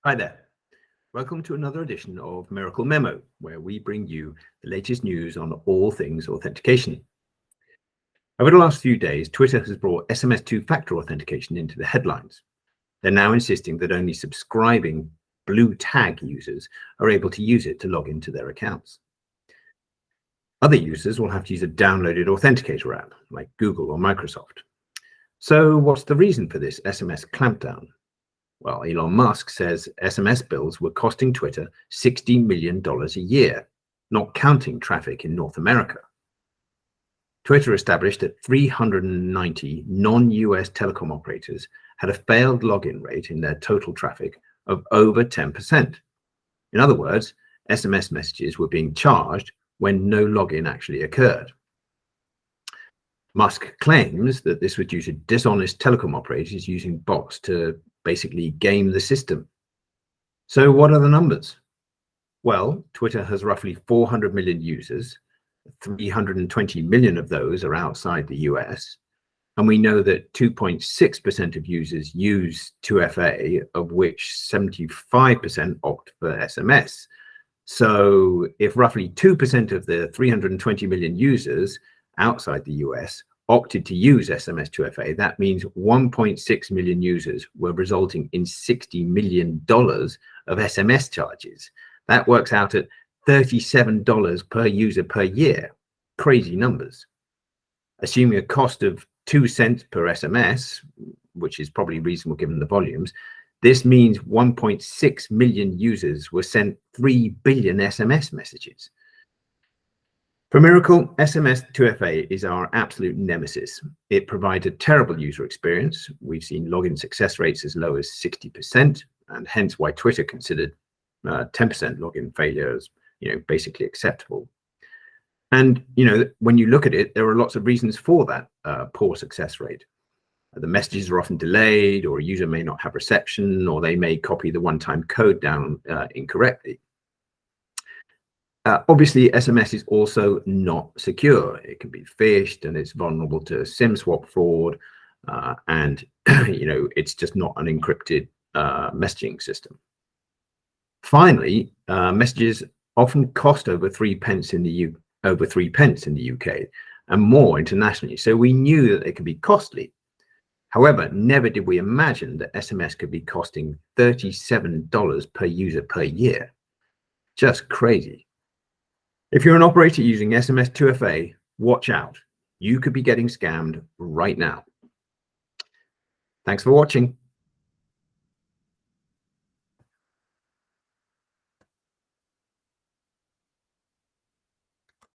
Hi there. Welcome to another edition of MIRACL Memo, where we bring you the latest news on all things authentication. Over the last few days, Twitter has brought SMS two-factor authentication into the headlines. They're now insisting that only subscribing blue tag users are able to use it to log into their accounts. Other users will have to use a downloaded authenticator app like Google or Microsoft. So what's the reason for this SMS clampdown? Well, Elon Musk says SMS bills were costing Twitter $60 million a year, not counting traffic in North America. Twitter established that 390 non-US telecom operators had a failed login rate in their total traffic of over 10%. In other words, SMS messages were being charged when no login actually occurred. Musk claims that this was due to dishonest telecom operators using bots to basically game the system. So what are the numbers? Well, Twitter has roughly 400 million users. 320 million of those are outside the US. And we know that 2.6% of users use 2FA, of which 75% opt for SMS. So if roughly 2% of the 320 million users outside the US opted to use SMS 2FA, that means 1.6 million users were resulting in $60 million of SMS charges. That works out at $37 per user per year. Crazy numbers. Assuming a cost of 2 cents per SMS, which is probably reasonable given the volumes, this means 1.6 million users were sent 3 billion SMS messages. For MIRACL, SMS 2FA is our absolute nemesis. It provides a terrible user experience. We've seen login success rates as low as 60%, and hence why Twitter considered 10% login failures, basically acceptable. And, when you look at it, there are lots of reasons for that poor success rate. The messages are often delayed, or a user may not have reception, or they may copy the one-time code down incorrectly. Obviously, SMS is also not secure. It can be phished, and it's vulnerable to SIM swap fraud, and it's just not an encrypted messaging system. Finally, messages often cost over 3 pence in the UK and more internationally. So we knew that they could be costly. However, never did we imagine that SMS could be costing $37 per user per year. Just crazy. If you're an operator using SMS 2FA, watch out. You could be getting scammed right now. Thanks for watching.